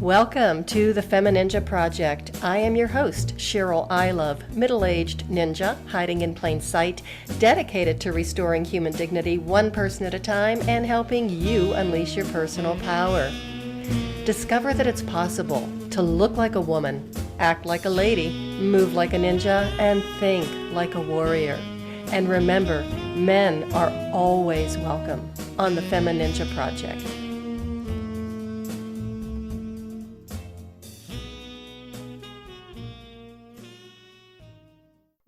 Welcome to the FemiNinja Project. I am your host, Cheryl I Love, middle-aged ninja hiding in plain sight, dedicated to restoring human dignity one person at a time and helping you unleash your personal power. Discover that it's possible to look like a woman, act like a lady, move like a ninja, and think like a warrior. And remember, men are always welcome on the FemiNinja Project.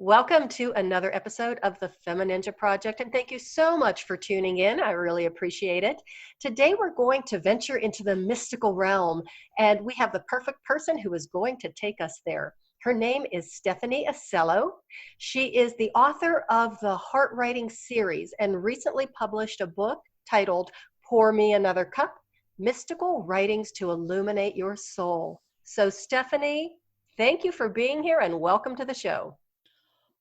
Welcome to another episode of the FemiNinja Project, and thank you so much for tuning in. I really appreciate it. Today we're going to venture into the mystical realm, and we have the perfect person who is going to take us there. Her name is Stephanie Acello. She is the author of the Heart Writing series and recently published a book titled Pour Me Another Cup, Mystical Writings to Illuminate Your Soul. So Stephanie, thank you for being here and welcome to the show.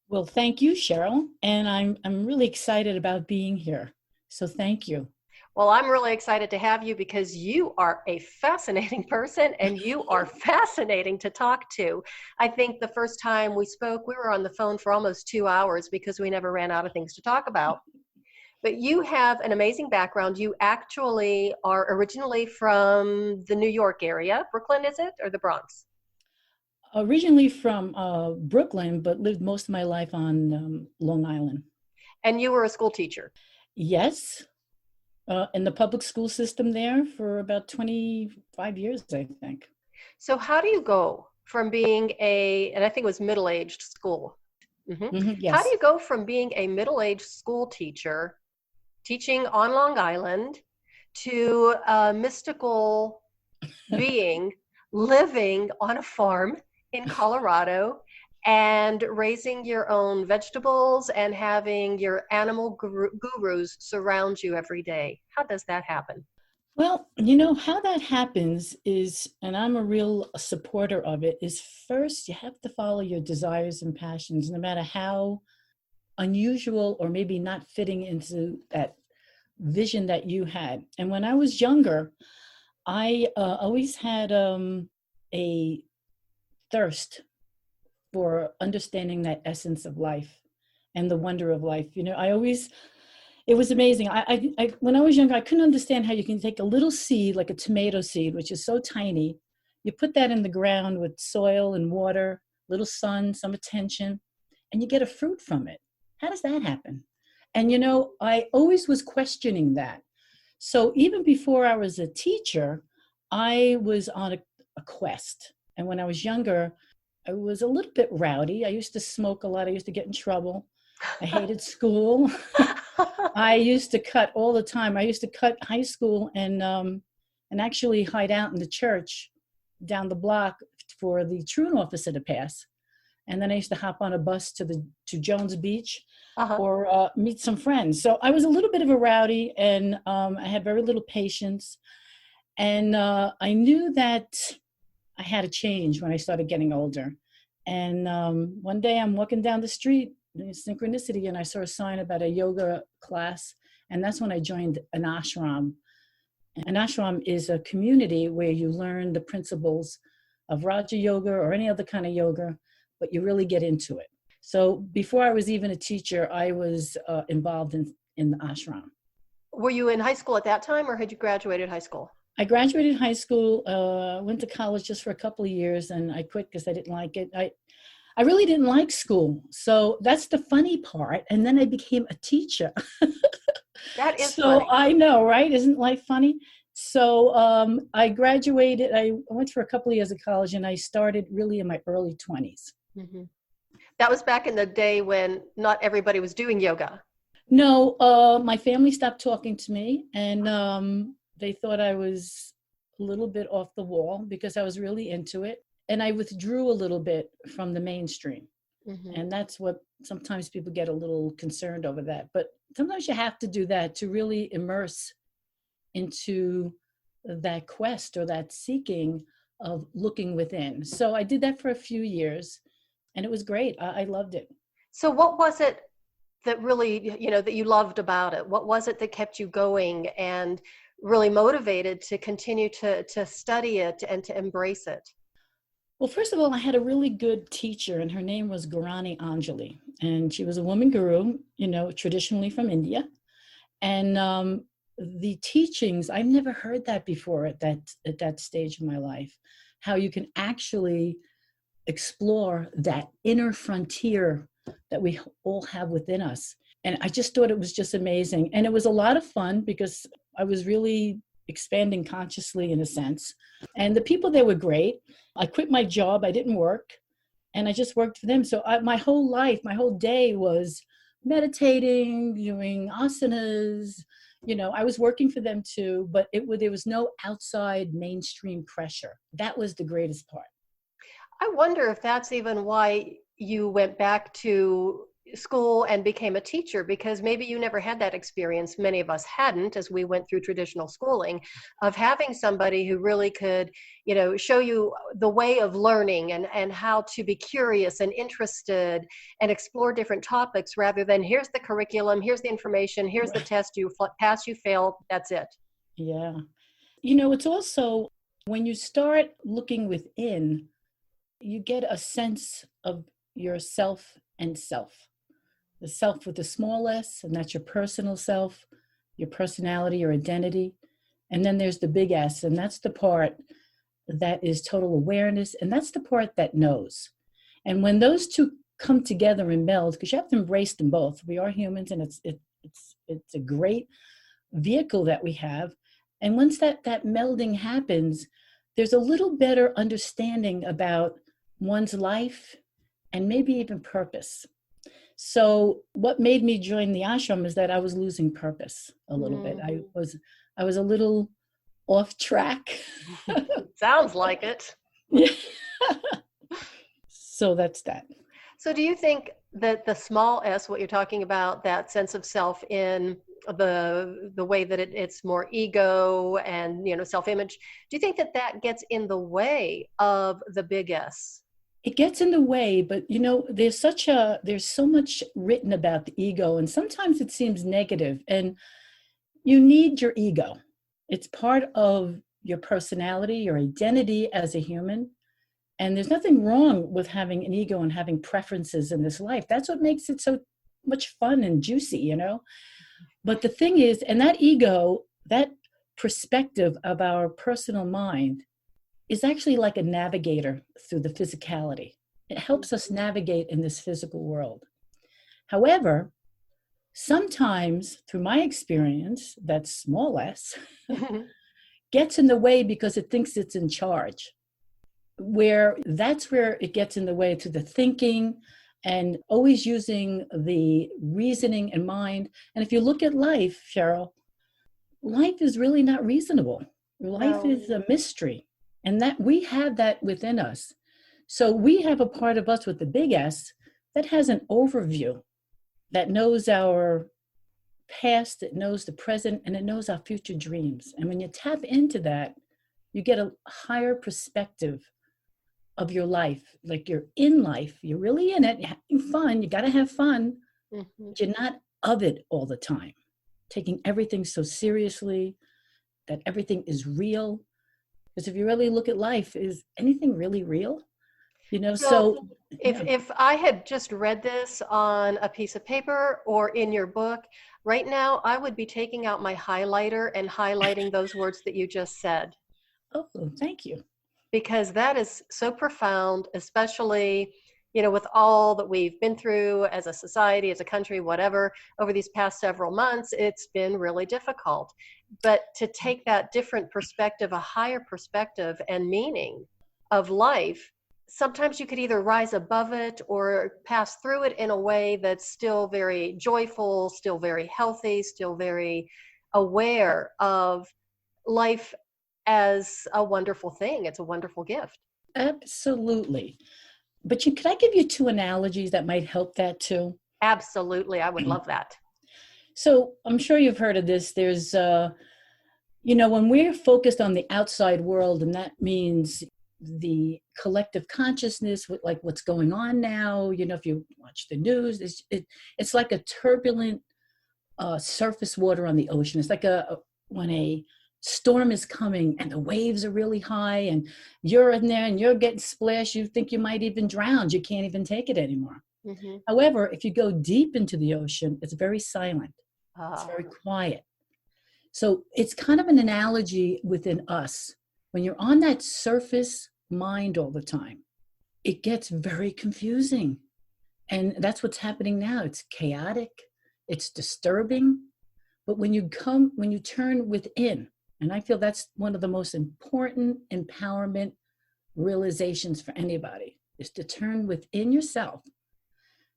Well, thank you, Cheryl, and I'm really excited about being here. So thank you. Well, I'm really excited to have you because you are a fascinating person and you are fascinating to talk to. I think the first time we spoke, we were on the phone for almost 2 hours because we never ran out of things to talk about. But you have an amazing background. You actually are originally from the New York area. Brooklyn, is it, or the Bronx? Originally from Brooklyn, but lived most of my life on Long Island. And you were a school teacher? Yes, in the public school system there for about 25 years, I think. So how do you go from being and I think it was middle-aged school. Yes. How do you go from being a middle-aged school teacher, teaching on Long Island, to a mystical being living on a farm in Colorado and raising your own vegetables and having your animal gurus surround you every day? How does that happen? Well, how that happens is, and I'm a real supporter of it, is first you have to follow your desires and passions, no matter how unusual or maybe not fitting into that vision that you had. And when I was younger, I always had a thirst for understanding that essence of life and the wonder of life. It was amazing. I when I was younger, I couldn't understand how you can take a little seed, like a tomato seed, which is so tiny. You put that in the ground with soil and water, little sun, some attention, and you get a fruit from it. How does that happen? And I always was questioning that. So even before I was a teacher, I was on a quest. And when I was younger, I was a little bit rowdy. I used to smoke a lot. I used to get in trouble. I hated school. I used to cut all the time. I used to cut high school and actually hide out in the church down the block for the truant officer to pass. And then I used to hop on a bus to Jones Beach or meet some friends. So I was a little bit of a rowdy, and I had very little patience. And I knew that I had to change when I started getting older. And one day I'm walking down the street, synchronicity, and I saw a sign about a yoga class. And that's when I joined an ashram. An ashram is a community where you learn the principles of Raja Yoga or any other kind of yoga, but you really get into it. So before I was even a teacher, I was involved in the ashram. Were you in high school at that time, or had you graduated high school? I graduated high school, went to college just for a couple of years, and I quit because I didn't like it. I really didn't like school. So that's the funny part. And then I became a teacher. That is so funny. I know, right? Isn't life funny? So I graduated. I went for a couple of years of college, and I started really in my early 20s. Mm-hmm. That was back in the day when not everybody was doing yoga. No, my family stopped talking to me, and they thought I was a little bit off the wall because I was really into it. And I withdrew a little bit from the mainstream. Mm-hmm. And that's what sometimes people get a little concerned over that. But sometimes you have to do that to really immerse into that quest or that seeking of looking within. So I did that for a few years, and it was great. I loved it. So what was it that really, that you loved about it? What was it that kept you going? And really motivated to continue to study it and to embrace it? Well, first of all, I had a really good teacher, and her name was Gurani Anjali, and she was a woman guru, traditionally from India. And the teachings, I've never heard that before at that stage of my life, how you can actually explore that inner frontier that we all have within us. And I just thought it was just amazing. And it was a lot of fun because I was really expanding consciously in a sense. And the people there were great. I quit my job, I didn't work, and I just worked for them. So my whole life, my whole day was meditating, doing asanas. I was working for them too, but there was no outside mainstream pressure. That was the greatest part. I wonder if that's even why you went back to school and became a teacher, because maybe you never had that experience. Many of us hadn't, as we went through traditional schooling, of having somebody who really could, show you the way of learning and how to be curious and interested and explore different topics, rather than here's the curriculum, here's the information, here's the test, you pass, you fail, that's it. Yeah. It's also when you start looking within, you get a sense of yourself and self. The self with the small s, and that's your personal self, your personality, your identity. And then there's the big S, and that's the part that is total awareness, and that's the part that knows. And when those two come together and meld, because you have to embrace them both. We are humans, and it's a great vehicle that we have. And once that melding happens, there's a little better understanding about one's life and maybe even purpose. So what made me join the ashram is that I was losing purpose a little bit. I was a little off track. Sounds like it. Yeah. So that's that. So do you think that the small s, what you're talking about, that sense of self in the way that it's more ego and self-image, do you think that gets in the way of the big S? It gets in the way, but there's so much written about the ego, and sometimes it seems negative, and you need your ego. It's part of your personality, your identity as a human. And there's nothing wrong with having an ego and having preferences in this life. That's what makes it so much fun and juicy, But the thing is, and that ego, that perspective of our personal mind, is actually like a navigator through the physicality. It helps us navigate in this physical world. However, sometimes through my experience, that small s gets in the way because it thinks it's in charge. That's where it gets in the way, to the thinking and always using the reasoning and mind. And if you look at life, Cheryl, life is really not reasonable. Life is a mystery. And that we have that within us. So we have a part of us with the big S that has an overview, that knows our past, it knows the present, and it knows our future dreams. And when you tap into that, you get a higher perspective of your life. Like you're in life, you're really in it, you're having fun, you got to have fun, but you're not of it all the time. Taking everything so seriously, that everything is real. Because if you really look at life, is anything really real? So if I had just read this on a piece of paper or in your book, right now I would be taking out my highlighter and highlighting those words that you just said. Oh, thank you. Because that is so profound, especially, with all that we've been through as a society, as a country, whatever, over these past several months. It's been really difficult. But to take that different perspective, a higher perspective and meaning of life, sometimes you could either rise above it or pass through it in a way that's still very joyful, still very healthy, still very aware of life as a wonderful thing. It's a wonderful gift. Absolutely. But could I give you two analogies that might help that too? Absolutely. I would love that. So I'm sure you've heard of this. There's, when we're focused on the outside world, and that means the collective consciousness with like what's going on now, if you watch the news, it's like a turbulent surface water on the ocean. It's like when a storm is coming and the waves are really high and you're in there and you're getting splashed, you think you might even drown. You can't even take it anymore. Mm-hmm. However, if you go deep into the ocean, it's very silent. It's Ah. very quiet. So it's kind of an analogy within us. When you're on that surface mind all the time, it gets very confusing. And that's what's happening now. It's chaotic, it's disturbing. But when you turn within, and I feel that's one of the most important empowerment realizations for anybody, is to turn within yourself.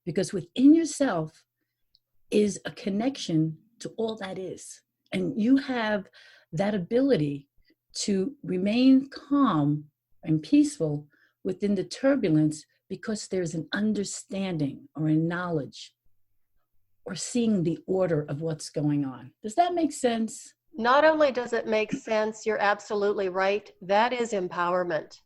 Because within yourself is a connection to all that is. And you have that ability to remain calm and peaceful within the turbulence because there's an understanding or a knowledge or seeing the order of what's going on. Does that make sense? Not only does it make sense, you're absolutely right. That is empowerment.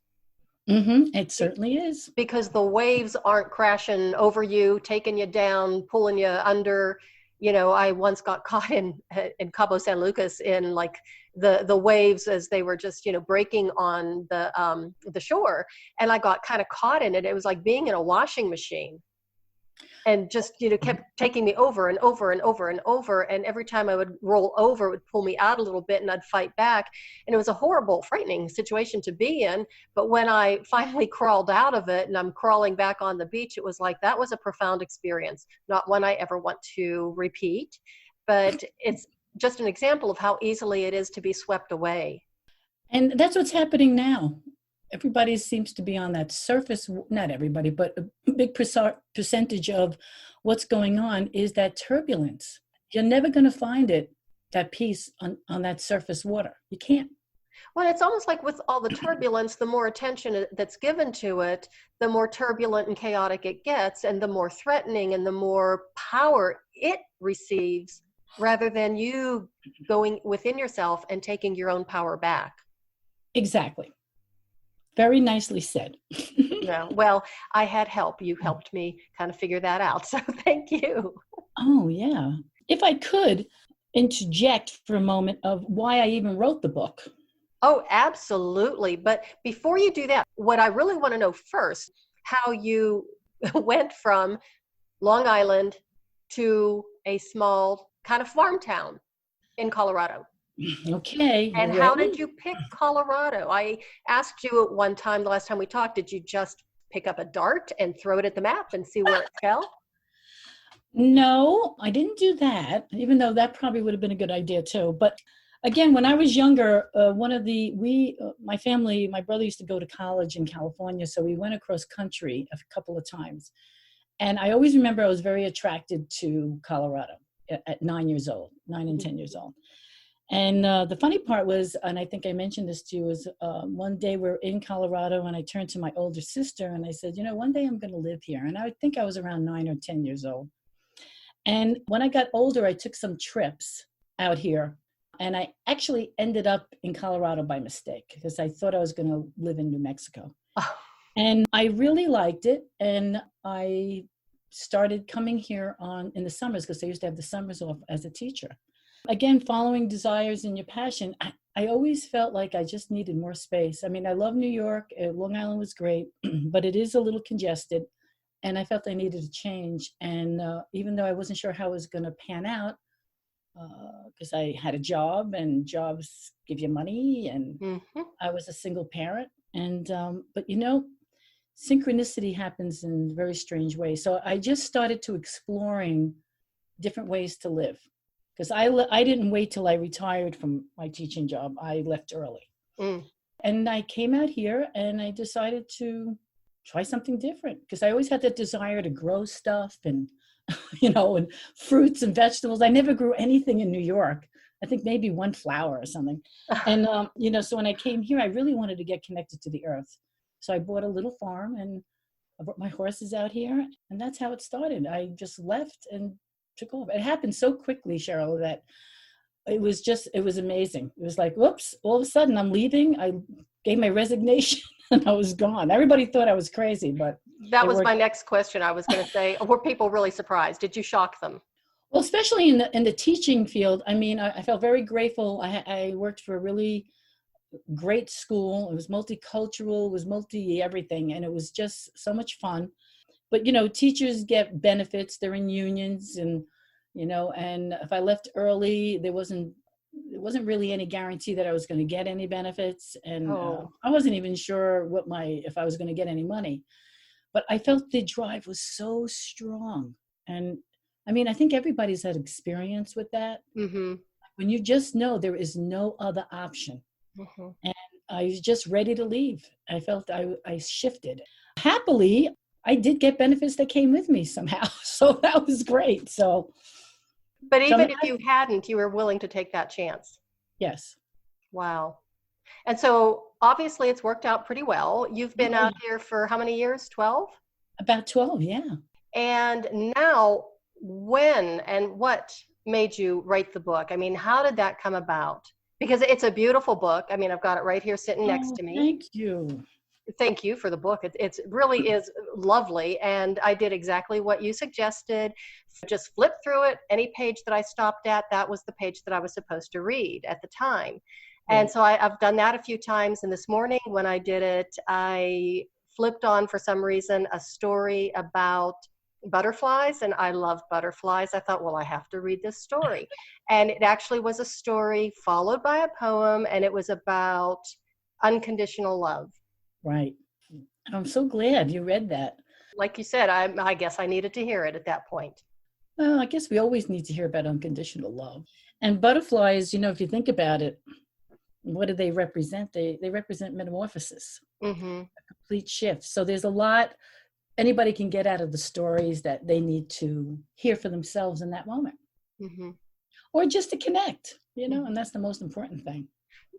Mm-hmm. It certainly is. Because the waves aren't crashing over you, taking you down, pulling you under. You know, I once got caught in Cabo San Lucas in like the waves as they were just, you know, breaking on the shore, and I got kind of caught in it. It was like being in a washing machine, and just, you know, kept taking me over and over and over and over. And every time I would roll over, it would pull me out a little bit and I'd fight back. And it was a horrible, frightening situation to be in. But when I finally crawled out of it and I'm crawling back on the beach, it was like, that was a profound experience. Not one I ever want to repeat, but it's just an example of how easily it is to be swept away. And that's what's happening now. Everybody seems to be on that surface, not everybody, but a big percentage of what's going on is that turbulence. You're never going to find that peace on that surface water. You can't. Well, it's almost like with all the turbulence, the more attention that's given to it, the more turbulent and chaotic it gets, and the more threatening and the more power it receives, rather than you going within yourself and taking your own power back. Exactly. Very nicely said. Yeah. Well, I had help. You helped me kind of figure that out. So thank you. Oh, yeah. If I could interject for a moment of why I even wrote the book. Oh, absolutely. But before you do that, what I really want to know first, how you went from Long Island to a small kind of farm town in Colorado. Okay. And how did you pick Colorado? I asked you at one time, the last time we talked, did you just pick up a dart and throw it at the map and see where it fell? No, I didn't do that, even though that probably would have been a good idea too. But again, when I was younger, my family, my brother used to go to college in California, so we went across country a couple of times. And I always remember I was very attracted to Colorado at 9 and 10 years old. And the funny part was, and I think I mentioned this to you, was one day we're in Colorado and I turned to my older sister and I said, you know, one day I'm going to live here. And I think I was around 9 or 10 years old. And when I got older, I took some trips out here. And I actually ended up in Colorado by mistake because I thought I was going to live in New Mexico. Oh. And I really liked it. And I started coming here in the summers because I used to have the summers off as a teacher. Again, following desires and your passion, I always felt like I just needed more space. I mean, I love New York. Long Island was great, but it is a little congested. And I felt I needed a change. And even though I wasn't sure how it was going to pan out, because I had a job and jobs give you money and I was a single parent. And, but you know, synchronicity happens in very strange ways. So I just started to exploring different ways to live. Because I didn't wait till I retired from my teaching job. I left early. And I came out here and I decided to try something different. Because I always had that desire to grow stuff and, you know, and fruits and vegetables. I never grew anything in New York. I think maybe one flower or something. And, you know, so when I came here, I really wanted to get connected to the earth. So I bought a little farm and I brought my horses out here. And that's how it started. I just left and took off. It happened so quickly, Cheryl, that it was amazing. It was like, whoops, all of a sudden I'm leaving. I gave my resignation and I was gone. Everybody thought I was crazy, but that was my next question. I was going to say, were people really surprised? Did you shock them? Well, especially in the teaching field, I mean, I felt very grateful. I worked for a really great school. It was multicultural, it was multi everything, and it was just so much fun. But teachers get benefits. They're in unions, and and if I left early, there wasn't really any guarantee that I was going to get any benefits, and Oh, I wasn't even sure if I was going to get any money. But I felt the drive was so strong, and I mean, I think everybody's had experience with that. mm-hmm. When you just know there is no other option, Mm-hmm. and I was just ready to leave. I felt I shifted. Happily, I did get benefits that came with me somehow. So that was great. But So I'm even if you hadn't, you were willing to take that chance. yes. Wow. And so obviously it's worked out pretty well. You've been Oh, out here for how many years? 12? about 12, yeah. And now, when and what made you write the book? I mean, how did that come about? Because it's a beautiful book. I mean, I've got it right here sitting next Oh, to me. thank you. Thank you for the book. It really is lovely. And I did exactly what you suggested. Just flip through it. Any page that I stopped at, that was the page that I was supposed to read at the time. And Right, so I've done that a few times. And this morning when I did it, I flipped on, for some reason, a story about butterflies. And I love butterflies. I thought, well, I have to read this story. And it actually was a story followed by a poem. And it was about unconditional love. right. I'm so glad you read that. Like you said, I guess I needed to hear it at that point. Well, I guess we always need to hear about unconditional love. And butterflies, if you think about it, what do they represent? They represent metamorphosis, Mm-hmm. complete shift. So there's a lot anybody can get out of the stories that they need to hear for themselves in that moment, Mm-hmm. or just to connect, Mm-hmm. and that's the most important thing.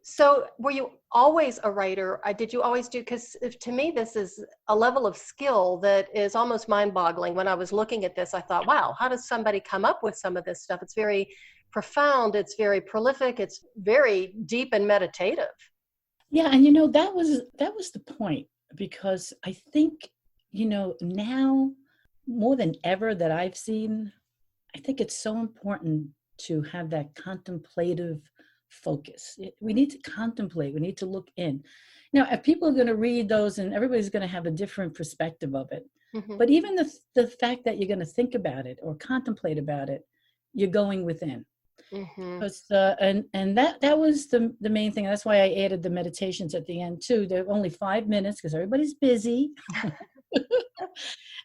So were you always a writer? Did you always do, because to me, this is a level of skill that is almost mind boggling. When I was looking at this, I thought, wow, how does somebody come up with some of this stuff? It's very profound. It's very prolific. It's very deep and meditative. Yeah, and that was the point, because I think now more than ever that I've seen, I think it's so important to have that contemplative focus. We need to contemplate. We need to look in. Now, if people are going to read those, and everybody's going to have a different perspective of it, Mm-hmm. but even the fact that you're going to think about it or contemplate about it, you're going within. Mm-hmm. Because and that was the main thing. That's why I added the meditations at the end too. They're only 5 minutes because everybody's busy,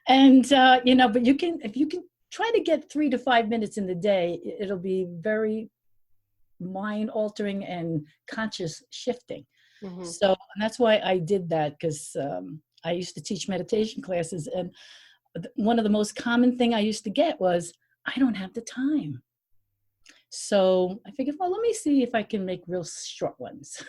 and but if you can try to get 3 to 5 minutes in the day, it'll be very mind altering and conscious shifting. Mm-hmm. So, and that's why I did that, because I used to teach meditation classes, and one of the most common thing I used to get was, I don't have the time. So I figured, well, let me see if I can make real short ones.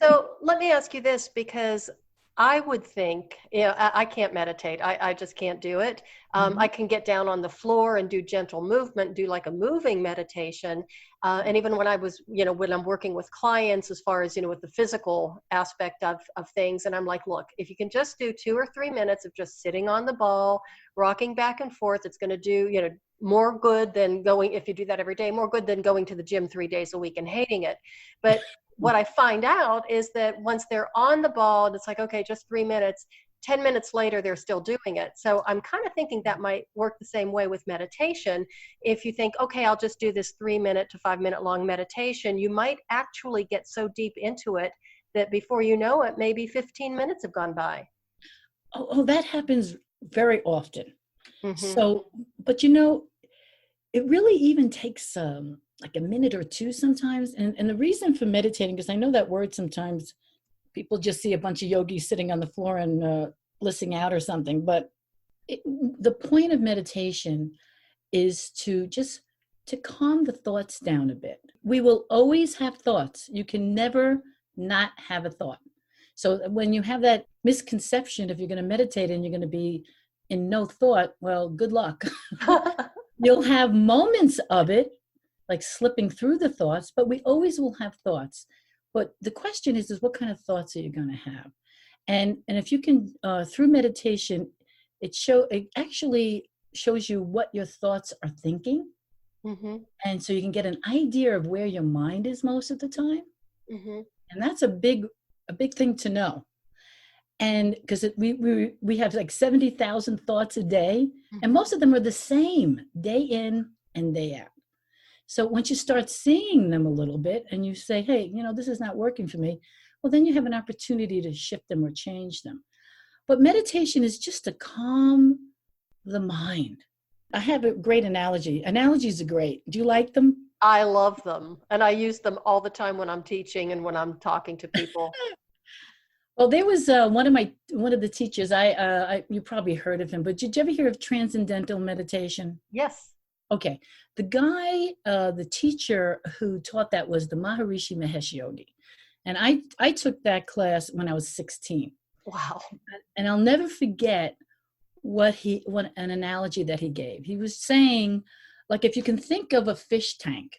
So let me ask you this, because I would think, I can't meditate. I just can't do it. I Mhm. can get down on the floor and do gentle movement, do like a moving meditation. And even when I was, when I'm working with clients, as far as, with the physical aspect of things, and I'm like, look, if you can just do 2 or 3 minutes of just sitting on the ball, rocking back and forth, it's going to do, more good than going, if you do that every day, more good than going to the gym 3 days a week and hating it. But what I find out is that once they're on the ball, and it's like, okay, just 3 minutes, 10 minutes later, they're still doing it. So I'm kind of thinking that might work the same way with meditation. If you think, okay, I'll just do this 3 minute to 5 minute long meditation, you might actually get so deep into it that before you know it, maybe 15 minutes have gone by. Oh, that happens very often. Mm-hmm. So, but it really even takes like a minute or two sometimes. And the reason for meditating, because I know that word sometimes people just see a bunch of yogis sitting on the floor and blissing out or something. But the point of meditation is to calm the thoughts down a bit. We will always have thoughts. You can never not have a thought. So when you have that misconception, if you're going to meditate and you're going to be in no thought, well, good luck. You'll have moments of it, like slipping through the thoughts, but we always will have thoughts. But the question is what kind of thoughts are you going to have? And if you can, through meditation, it actually shows you what your thoughts are thinking. Mm-hmm. And so you can get an idea of where your mind is most of the time. Mm-hmm. And that's a big thing to know. And because we have like 70,000 thoughts a day, and Mm-hmm. most of them are the same day in and day out. So once you start seeing them a little bit and you say, hey, this is not working for me, well, then you have an opportunity to shift them or change them. But meditation is just to calm the mind. I have a great analogy. Analogies are great. Do you like them? I love them, and I use them all the time when I'm teaching and when I'm talking to people. Well, there was one of the teachers. You probably heard of him, but did you ever hear of transcendental meditation? Yes. Okay, the teacher who taught that was the Maharishi Mahesh Yogi, and I took that class when I was 16, Wow. and I'll never forget what an analogy that he gave. He was saying, like, if you can think of a fish tank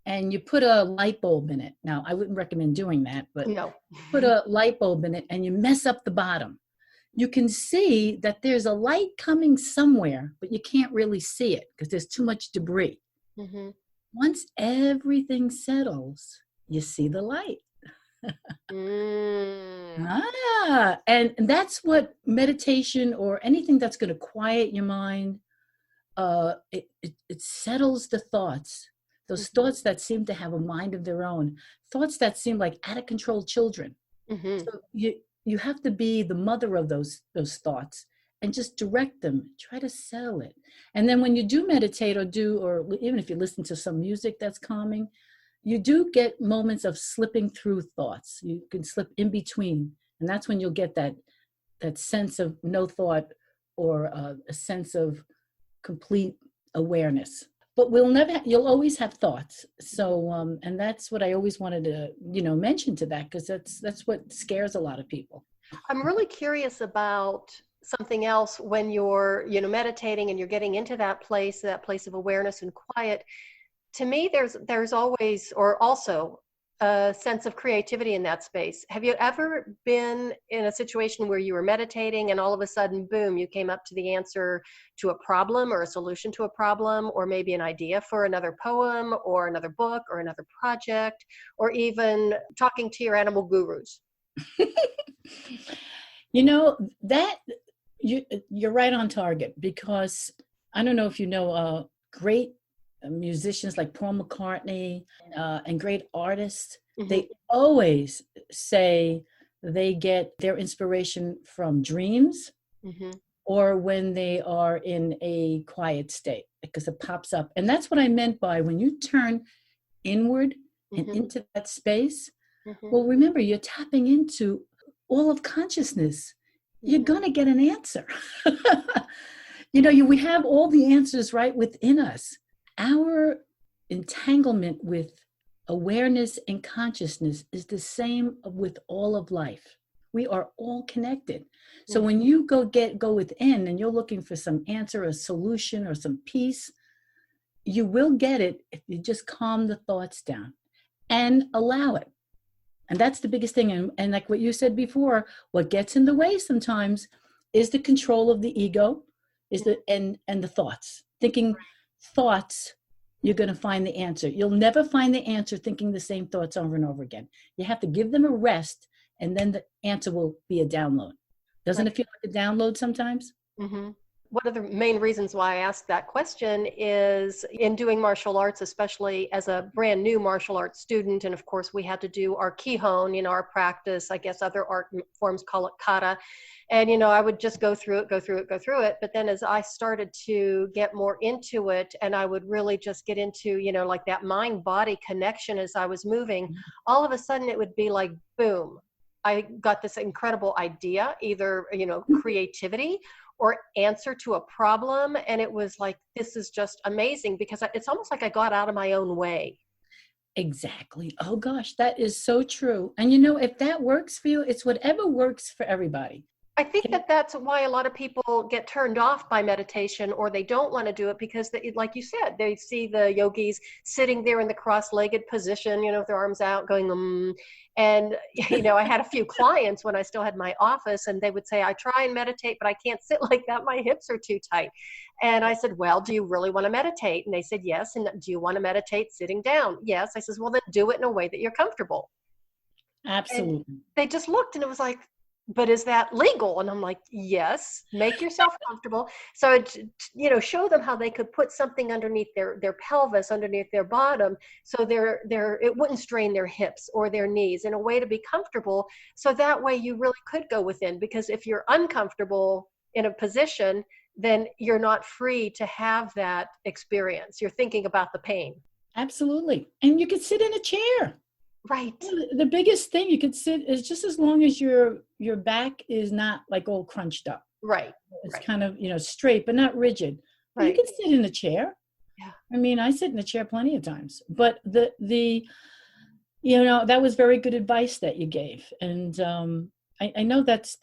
and you put a light bulb in it. Now, I wouldn't recommend doing that, but No. put a light bulb in it and you mess up the bottom. You can see that there's a light coming somewhere, but you can't really see it because there's too much debris. Mm-hmm. Once everything settles, you see the light. Mm. And that's what meditation or anything that's going to quiet your mind, it settles the thoughts. Those Mm-hmm. thoughts that seem to have a mind of their own, thoughts that seem like out of control children. Mm-hmm. So you have to be the mother of those thoughts and just direct them, try to settle it. And then when you do meditate or even if you listen to some music that's calming, you do get moments of slipping through thoughts. You can slip in between. And that's when you'll get that sense of no thought or a sense of complete awareness. But you'll always have thoughts. So, and that's what I always wanted to, mention to that, because that's what scares a lot of people. I'm really curious about something else when you're, meditating and you're getting into that place of awareness and quiet. To me, there's always, or also, a sense of creativity in that space. Have you ever been in a situation where you were meditating and all of a sudden, boom, you came up to the answer to a problem or a solution to a problem, or maybe an idea for another poem or another book or another project, or even talking to your animal gurus? That you're right on target, because I don't know if you know great musicians like Paul McCartney and great artists. Mm-hmm. They always say they get their inspiration from dreams, Mm-hmm. or when they are in a quiet state, because it pops up. And that's what I meant by when you turn inward and Mm-hmm. into that space. Mm-hmm. Well, remember, you're tapping into all of consciousness. You're Mm-hmm. going to get an answer. We have all the answers right within us. Our entanglement with awareness and consciousness is the same with all of life. We are all connected. So Mm-hmm. when you go within and you're looking for some answer, a solution, or some peace, you will get it if you just calm the thoughts down and allow it. And that's the biggest thing. And like what you said before, what gets in the way sometimes is the control of the ego, and the thoughts. Thinking thoughts, you're going to find the answer. You'll never find the answer thinking the same thoughts over and over again. You have to give them a rest, and then the answer will be a download. Doesn't it feel like a download sometimes? Mm-hmm. One of the main reasons why I asked that question is in doing martial arts, especially as a brand new martial arts student. And of course, we had to do our kihon, our practice. I guess other art forms call it kata. And, I would just go through it. But then as I started to get more into it, and I would really just get into, like that mind-body connection as I was moving, all of a sudden it would be like, boom, I got this incredible idea, either, creativity or answer to a problem. And it was like, this is just amazing, because it's almost like I got out of my own way. Exactly. Oh gosh, that is so true. And if that works for you, it's whatever works for everybody. I think that that's why a lot of people get turned off by meditation, or they don't want to do it because, they, like you said, they see the yogis sitting there in the cross-legged position, with their arms out going, and, I had a few clients when I still had my office, and they would say, I try and meditate, but I can't sit like that. My hips are too tight. And I said, well, do you really want to meditate? And they said, yes. And do you want to meditate sitting down? Yes. I says, well, then do it in a way that you're comfortable. And Absolutely. they just looked, and it was like, but is that legal? And I'm like, yes, make yourself comfortable. So, show them how they could put something underneath their pelvis, underneath their bottom, so it wouldn't strain their hips or their knees, in a way to be comfortable. So that way you really could go within, because if you're uncomfortable in a position, then you're not free to have that experience. You're thinking about the pain. Absolutely. And you could sit in a chair. Right. The biggest thing you could sit is just as long as your back is not like all crunched up. Right. It's Right. kind of, straight, but not rigid. But you Right. can sit in a chair. Yeah. I mean, I sit in a chair plenty of times, but that was very good advice that you gave. And I know that's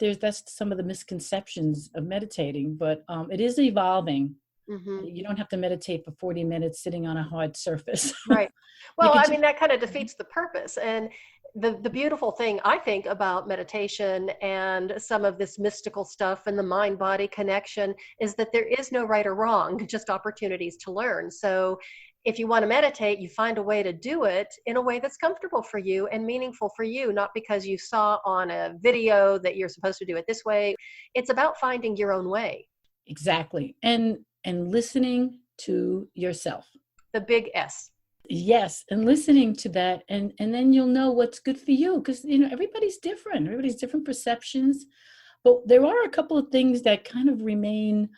some of the misconceptions of meditating, but it is evolving. Mm-hmm. You don't have to meditate for 40 minutes sitting on a hard surface. Right. You Well, could I just, mean, that kind of defeats the purpose. And the beautiful thing, I think, about meditation and some of this mystical stuff and the mind body connection is that there is no right or wrong, just opportunities to learn. So if you want to meditate, you find a way to do it in a way that's comfortable for you and meaningful for you, not because you saw on a video that you're supposed to do it this way. It's about finding your own way. exactly. And listening to yourself. The big S. Yes, and listening to that, and then you'll know what's good for you, because everybody's different. Everybody's different perceptions, but there are a couple of things that kind of remain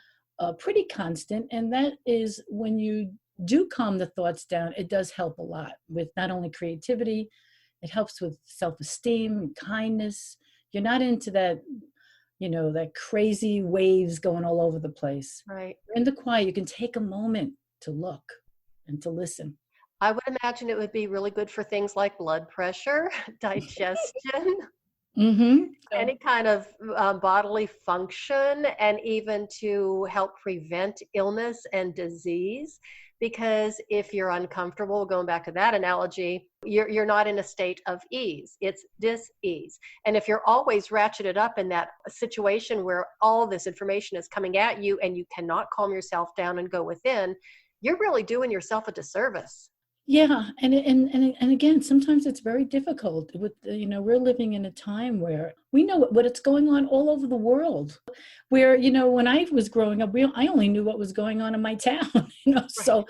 pretty constant, and that is when you do calm the thoughts down, it does help a lot with not only creativity, it helps with self-esteem and kindness. You're not into that, that crazy waves going all over the place. Right. In the quiet, you can take a moment to look and to listen. I would imagine it would be really good for things like blood pressure, digestion, Mm-hmm. So, any kind of bodily function, and even to help prevent illness and disease. Because if you're uncomfortable, going back to that analogy, you're not in a state of ease. It's dis-ease. And if you're always ratcheted up in that situation where all this information is coming at you and you cannot calm yourself down and go within, you're really doing yourself a disservice. yeah, and again, sometimes it's very difficult. With we're living in a time where we know what's going on all over the world. Where when I was growing up, I only knew what was going on in my town. Right. So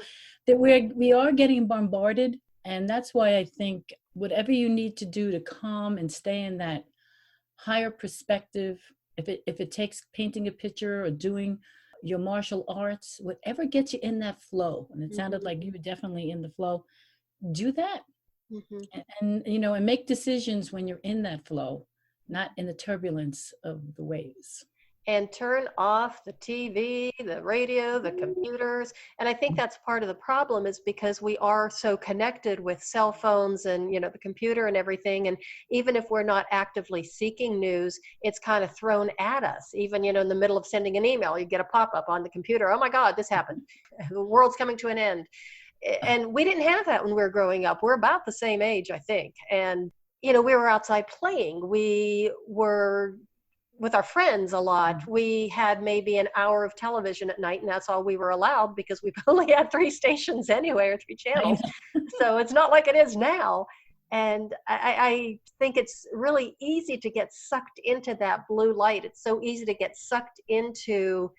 that we are getting bombarded, and that's why I think whatever you need to do to calm and stay in that higher perspective, if it takes painting a picture or doing your martial arts, whatever gets you in that flow, and it sounded like you were definitely in the flow, do that. Mm-hmm. And make decisions when you're in that flow, not in the turbulence of the waves. And turn off the TV, the radio, the computers. And I think that's part of the problem, is because we are so connected with cell phones and, the computer and everything. And even if we're not actively seeking news, it's kind of thrown at us. Even, in the middle of sending an email, you get a pop-up on the computer. Oh my God, this happened. The world's coming to an end. And we didn't have that when we were growing up. We're about the same age, I think. And, we were outside playing. We were with our friends a lot. We had maybe an hour of television at night, and that's all we were allowed, because we only had 3 stations anyway, or 3 channels. So it's not like it is now. And I think it's really easy to get sucked into that blue light. It's so easy to get sucked into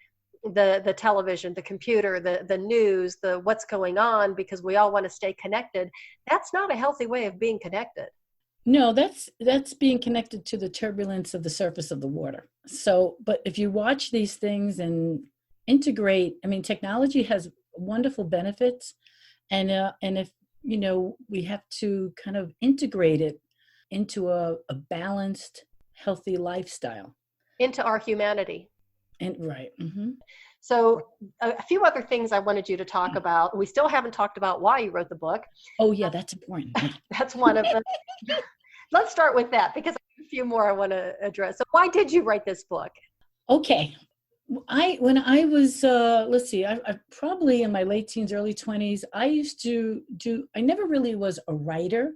the television, the computer, the news, the what's going on, because we all want to stay connected. That's not a healthy way of being connected. No, that's being connected to the turbulence of the surface of the water. So, but if you watch these things and integrate, I mean, technology has wonderful benefits, and if we have to kind of integrate it into a balanced, healthy lifestyle, Into our humanity. and right. Mm-hmm. So a few other things I wanted you to talk about. We still haven't talked about why you wrote the book. Oh yeah, that's important. That's one of them. Let's start with that, because I have a few more I want to address. So why did you write this book? Okay. When I was, let's see, I probably in my late teens, early 20s, I used to I never really was a writer.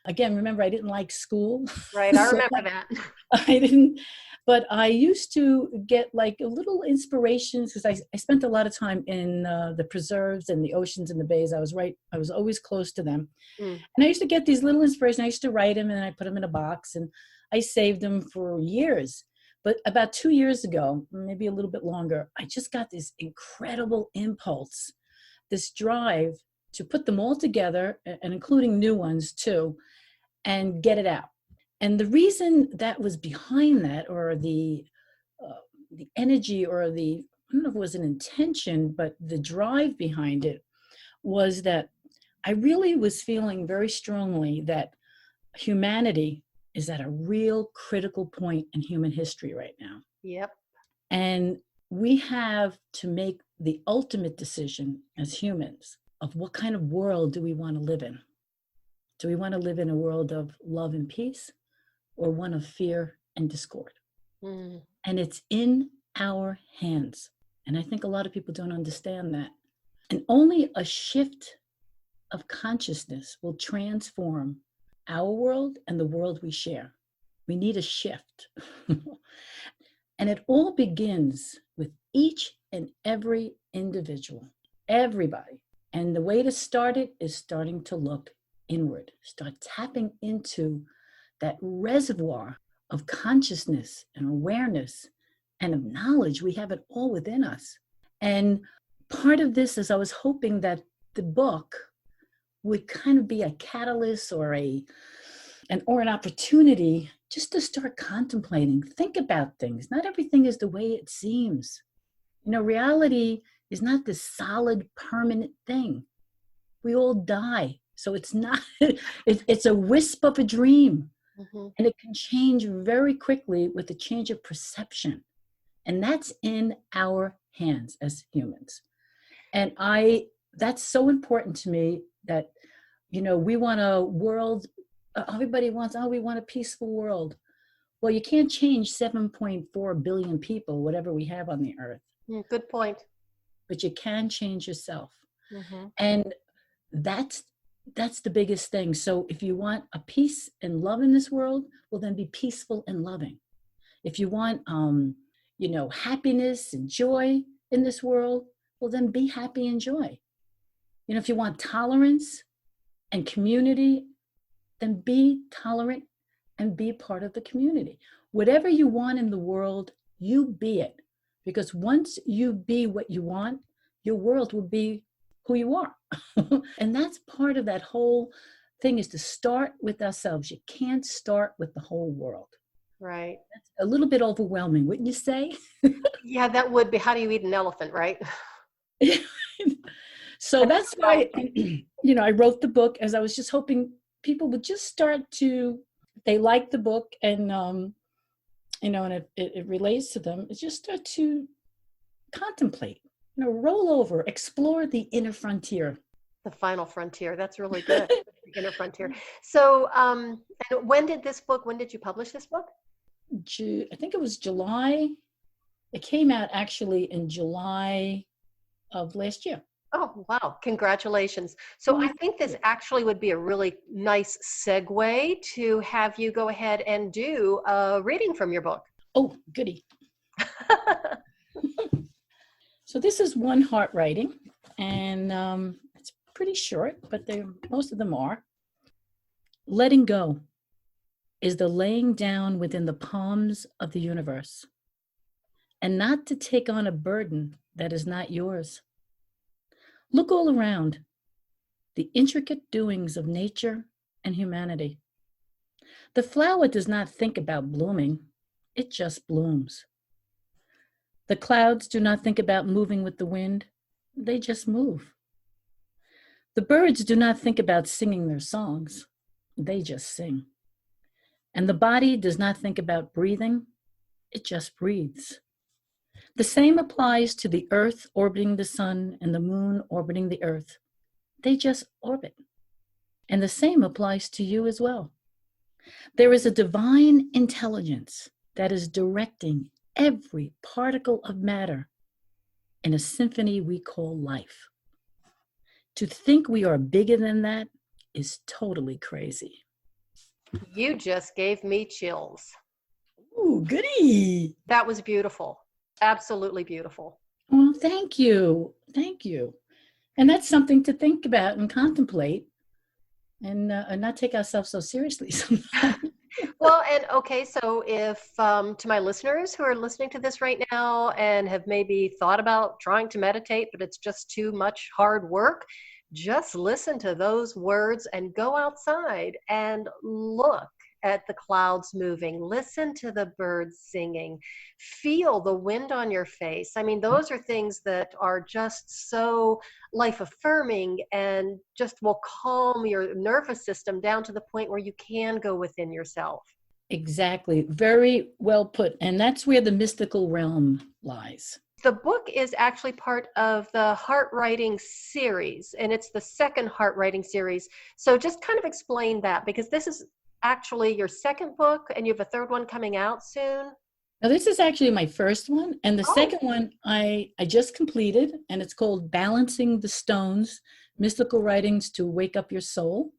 Again, remember, I didn't like school. Right, I So remember that. I didn't, but I used to get like a little inspirations because I spent a lot of time in the preserves and the oceans and the bays. I was always close to them. Mm. And I used to get these little inspirations. I used to write them and I put them in a box and I saved them for years. But about 2 years ago, maybe a little bit longer, I just got this incredible impulse, this drive to put them all together, and including new ones too, and get it out. And the reason that was behind that, or the energy, or I don't know if it was an intention, but the drive behind it was that I really was feeling very strongly that humanity is at a real critical point in human history right now. Yep. And we have to make the ultimate decision as humans of what kind of world do we want to live in? Do we want to live in a world of love and peace, or one of fear and discord? Mm. And it's in our hands. And I think a lot of people don't understand that. And only a shift of consciousness will transform our world and the world we share. We need a shift. And it all begins with each and every individual, everybody. And the way to start it is starting to look inward, start tapping into that reservoir of consciousness and awareness and of knowledge. We have it all within us. And part of this is I was hoping that the book would kind of be a catalyst or an opportunity just to start contemplating, think about things. Not everything is the way it seems. Reality is not this solid, permanent thing. We all die. So it's not, it's a wisp of a dream. Mm-hmm. And it can change very quickly with a change of perception. And that's in our hands as humans. And that's so important to me that, we want a world, everybody wants, we want a peaceful world. Well, you can't change 7.4 billion people, whatever we have on the earth. Good point. But you can change yourself. Mm-hmm. And that's the biggest thing. So if you want a peace and love in this world, well, then be peaceful and loving. If you want, happiness and joy in this world, well, then be happy and joy. If you want tolerance and community, then be tolerant and be part of the community. Whatever you want in the world, you be it. Because once you be what you want, your world will be who you are. And that's part of that whole thing, is to start with ourselves. You can't start with the whole world. Right. That's a little bit overwhelming, wouldn't you say? Yeah, that would be. How do you eat an elephant, right? So that's why, I wrote the book, as I was just hoping people would just start to, they like the book and, and it relates to them, just start to contemplate, roll over, explore the inner frontier. The final frontier. That's really good. The inner frontier. So, and when did you publish this book? I think it was July. It came out actually in July of last year. Oh, wow. Congratulations. So I think this actually would be a really nice segue to have you go ahead and do a reading from your book. Oh, goody. So this is one heart writing, and it's pretty short, but most of them are. Letting go is the laying down within the palms of the universe, and not to take on a burden that is not yours. Look all around, the intricate doings of nature and humanity. The flower does not think about blooming, it just blooms. The clouds do not think about moving with the wind, they just move. The birds do not think about singing their songs, they just sing. And the body does not think about breathing, it just breathes. The same applies to the earth orbiting the sun and the moon orbiting the earth. They just orbit. And the same applies to you as well. There is a divine intelligence that is directing every particle of matter in a symphony we call life. To think we are bigger than that is totally crazy. You just gave me chills. Ooh, goody. That was beautiful. Absolutely beautiful. Well, thank you. Thank you. And that's something to think about and contemplate and not take ourselves so seriously sometimes. Well, and okay, so if to my listeners who are listening to this right now and have maybe thought about trying to meditate, but it's just too much hard work, just listen to those words and go outside and look at the clouds moving, listen to the birds singing, feel the wind on your face. I mean, those are things that are just so life affirming and just will calm your nervous system down to the point where you can go within yourself. Exactly. Very well put. And that's where the mystical realm lies. The book is actually part of the Heart Writing series, and it's the second Heart Writing series. So just kind of explain that, because this is actually your second book and you have a third one coming out soon. Now, this is actually my first one. And the Oh. second one I just completed, and it's called Balancing the Stones, Mystical Writings to Wake Up Your Soul.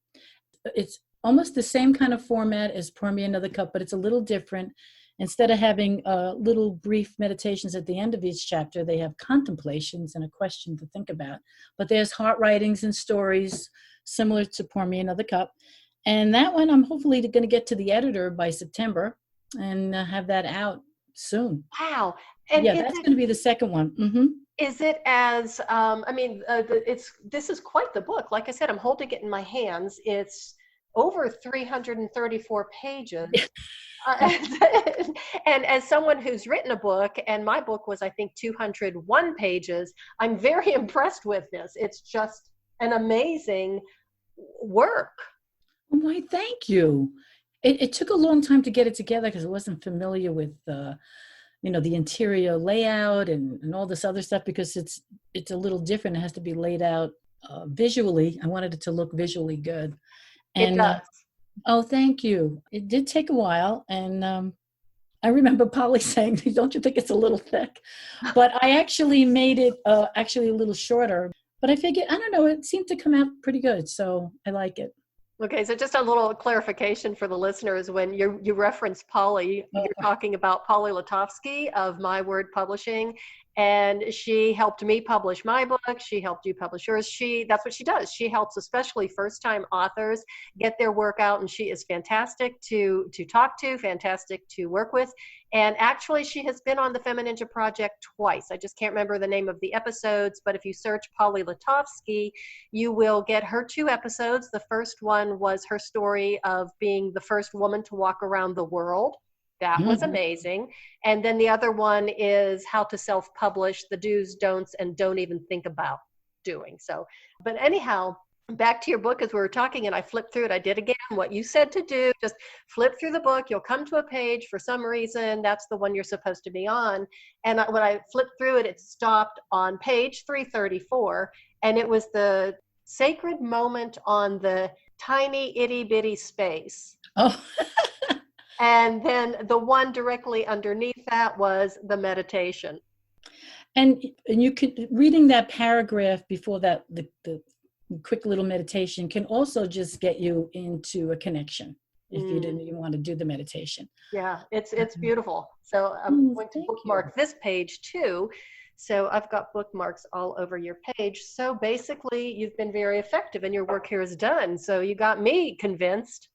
It's almost the same kind of format as Pour Me Another Cup, but it's a little different. Instead of having little brief meditations at the end of each chapter, they have contemplations and a question to think about. But there's heart writings and stories similar to Pour Me Another Cup. And that one, I'm hopefully going to get to the editor by September and have that out soon. Wow. And yeah, that's going to be the second one. Mm-hmm. Is it as, this is quite the book. Like I said, I'm holding it in my hands. It's over 334 pages. And as someone who's written a book, and my book was, I think, 201 pages, I'm very impressed with this. It's just an amazing work. Why, thank you. It took a long time to get it together because I wasn't familiar with the interior layout and all this other stuff, because it's a little different. It has to be laid out visually. I wanted it to look visually good. And, it does. Oh, thank you. It did take a while. And I remember Polly saying, don't you think it's a little thick? But I actually made it actually a little shorter. But I figured, I don't know, it seemed to come out pretty good. So I like it. Okay, so just a little clarification for the listeners. When you reference Polly, you're talking about Polly Latovsky of My Word Publishing, and she helped me publish my book. She helped you publish yours. That's what she does. She helps especially first-time authors get their work out, and she is fantastic to talk to, fantastic to work with. And actually, she has been on the FemiNinja project twice. I just can't remember the name of the episodes, but if you search Polly Latovsky, you will get her 2 episodes. The first one was her story of being the first woman to walk around the world. That was amazing. And then the other one is how to self-publish, the do's, don'ts, and don't even think about doing. So, but anyhow, back to your book, as we were talking and I flipped through it, I did again what you said to do. Just flip through the book. You'll come to a page for some reason. That's the one you're supposed to be on. And when I flipped through it, it stopped on page 334. And it was the sacred moment on the tiny itty bitty space. Oh. And then the one directly underneath that was the meditation. And you could, reading that paragraph before that, the quick little meditation can also just get you into a connection if you didn't even want to do the meditation. Yeah, it's beautiful. So I'm going to bookmark this page too. So I've got bookmarks all over your page. So basically, you've been very effective and your work here is done. So you got me convinced.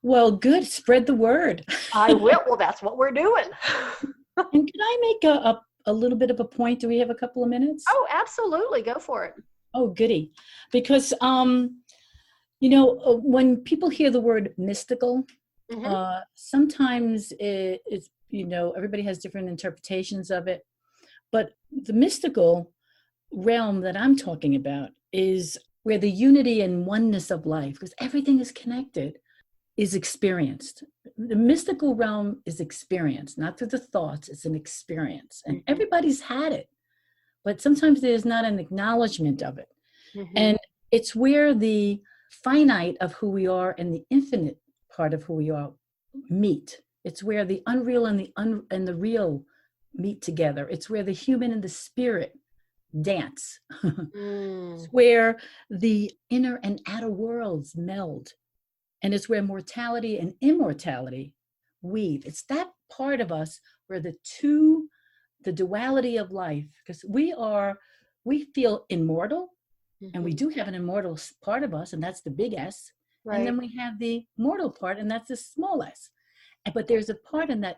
Well, good. Spread the word. I will. Well, that's what we're doing. And can I make a little bit of a point? Do we have a couple of minutes? Oh, absolutely. Go for it. Oh, goody. Because, when people hear the word mystical, sometimes it's, everybody has different interpretations of it. But the mystical realm that I'm talking about is where the unity and oneness of life, because everything is connected, is experienced. The mystical realm is experienced, not through the thoughts, it's an experience. And everybody's had it, but sometimes there's not an acknowledgement of it. And it's where the finite of who we are and the infinite part of who we are meet. It's where the unreal and the real meet together. It's where the human and the spirit dance. It's Mm. where the inner and outer worlds meld. And it's where mortality and immortality weave. It's that part of us where the duality of life, because we feel immortal, and we Mhm. do have an immortal part of us, and that's the big S. And Right. then we have the mortal part, and that's the small s. But there's a part in that,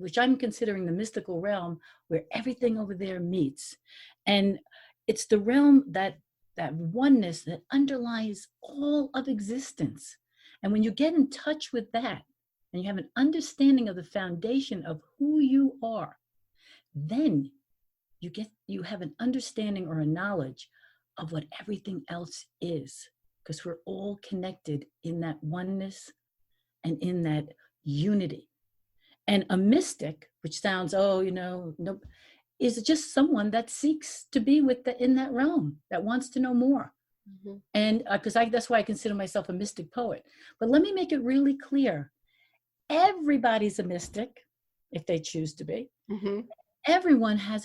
which I'm considering the mystical realm, where everything over there meets. And it's the realm that oneness that underlies all of existence. And when you get in touch with that, and you have an understanding of the foundation of who you are, then you have an understanding or a knowledge of what everything else is, because we're all connected in that oneness and in that unity. And a mystic, which sounds, no, is just someone that seeks to be in that realm, that wants to know more. Mhm. And because that's why I consider myself a mystic poet. But let me make it really clear: everybody's a mystic if they choose to be. Mhm. Everyone has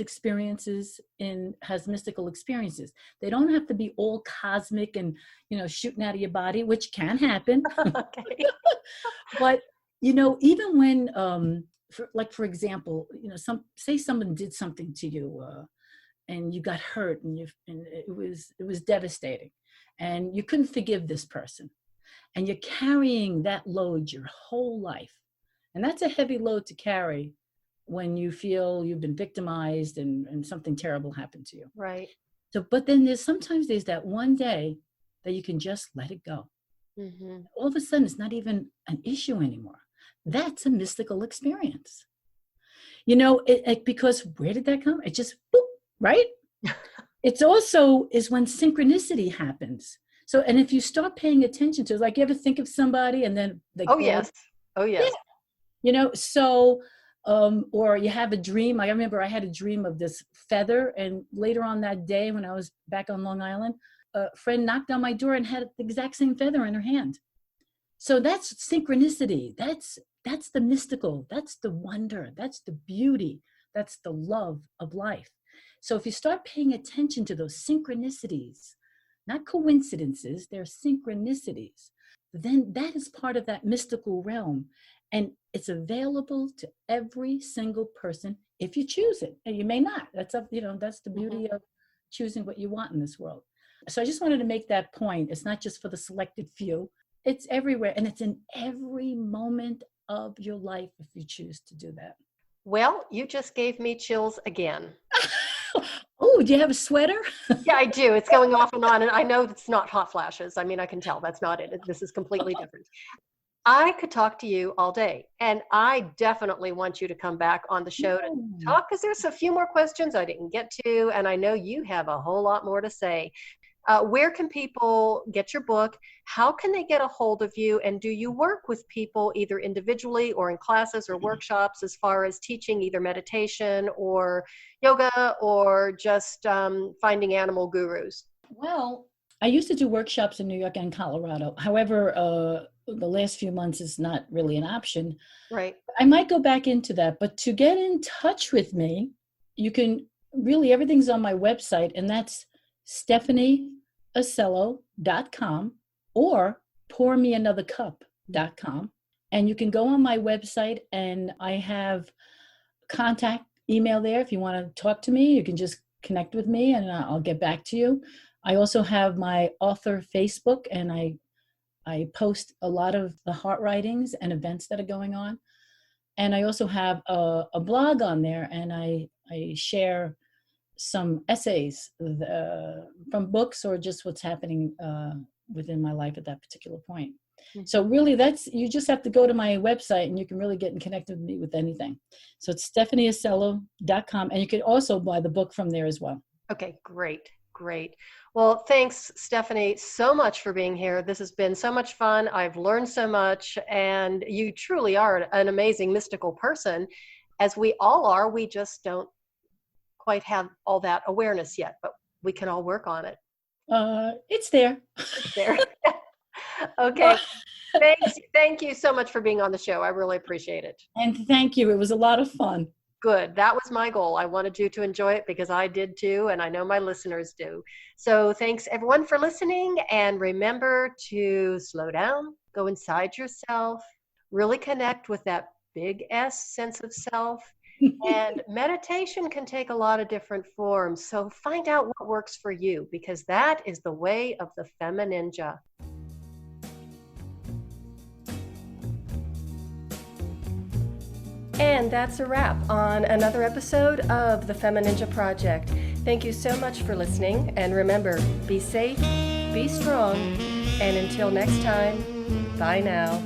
mystical experiences. They don't have to be all cosmic and shooting out of your body, which can happen. Okay. But even when for example, say someone did something to you, and you got hurt, and it was devastating, and you couldn't forgive this person, and you're carrying that load your whole life. And that's a heavy load to carry when you feel you've been victimized and something terrible happened to you. Right. So, but then there's that one day that you can just let it go. Mhm. All of a sudden, it's not even an issue anymore. That's a mystical experience. Because where did that come? It just, boop, right? It's also is when synchronicity happens. So, and if you start paying attention to it, like, you ever think of somebody and then they Oh, call you? yes. Oh, Yeah. yes. So, or you have a dream. I remember I had a dream of this feather, and later on that day when I was back on Long Island, a friend knocked on my door and had the exact same feather in her hand. So that's synchronicity. That's the mystical. That's the wonder. That's the beauty. That's the love of life. So if you start paying attention to those synchronicities, not coincidences, they're synchronicities, then that is part of that mystical realm. And it's available to every single person if you choose it. And you may not. That's the Mhm. beauty of choosing what you want in this world. So I just wanted to make that point. It's not just for the selected few. It's everywhere, and it's in every moment of your life if you choose to do that. Well, you just gave me chills again. Oh, do you have a sweater? Yeah, I do. It's going off and on, and I know it's not hot flashes. I mean, I can tell that's not it. This is completely different. I could talk to you all day, and I definitely want you to come back on the show to Mm. talk, because there's a few more questions I didn't get to, and I know you have a whole lot more to say. Where can people get your book? How can they get a hold of you? And do you work with people either individually or in classes or workshops as far as teaching either meditation or yoga, or just finding animal gurus? Well, I used to do workshops in New York and Colorado. However, the last few months is not really an option. Right. I might go back into that, but to get in touch with me, you can really, everything's on my website, and that's stephanieacello.com or pourmeanothercup.com. And you can go on my website, and I have contact email there. If you want to talk to me, you can just connect with me and I'll get back to you. I also have my author Facebook, and I post a lot of the heart writings and events that are going on. And I also have a blog on there, and I share some essays from books or just what's happening within my life at that particular point. So Mhm. really, you just have to go to my website, and you can really get connected with me with anything. So it's stephanieacello.com, and you can also buy the book from there as well. Okay, great, great. Well, thanks, Stephanie, so much for being here. This has been so much fun. I've learned so much, and you truly are an amazing mystical person, as we all are. We just don't quite have all that awareness yet, but we can all work on it. It's there. It's there. Well, Okay. Thank you so much for being on the show. I really appreciate it. And thank you. It was a lot of fun. Good. That was my goal. I wanted you to enjoy it because I did too, and I know my listeners do. So thanks everyone for listening, and remember to slow down, go inside yourself, really connect with that big S sense of self. And meditation can take a lot of different forms. So find out what works for you, because that is the way of the FemiNinja. And that's a wrap on another episode of the FemiNinja Project. Thank you so much for listening. And remember, be safe, be strong, and until next time, bye now.